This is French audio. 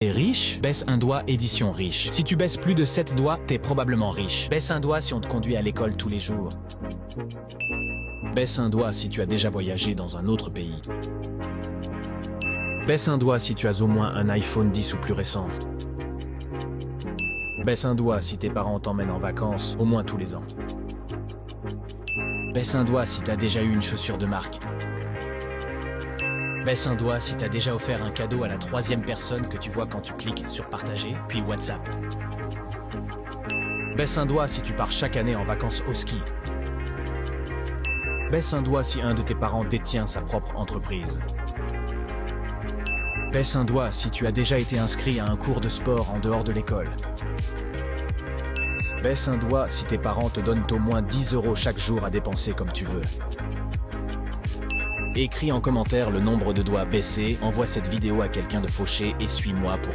T'es riche? Baisse un doigt, édition riche. Si tu baisses plus de 7 doigts, t'es probablement riche. Baisse un doigt si on te conduit à l'école tous les jours. Baisse un doigt si tu as déjà voyagé dans un autre pays. Baisse un doigt si tu as au moins un iPhone 10 ou plus récent. Baisse un doigt si tes parents t'emmènent en vacances au moins tous les ans. Baisse un doigt si t'as déjà eu une chaussure de marque. Baisse un doigt si t'as déjà offert un cadeau à la 3e personne que tu vois quand tu cliques sur partager, puis WhatsApp. Baisse un doigt si tu pars chaque année en vacances au ski. Baisse un doigt si un de tes parents détient sa propre entreprise. Baisse un doigt si tu as déjà été inscrit à un cours de sport en dehors de l'école. Baisse un doigt si tes parents te donnent au moins 10 € chaque jour à dépenser comme tu veux. Écris en commentaire le nombre de doigts baissés, envoie cette vidéo à quelqu'un de fauché et suis-moi pour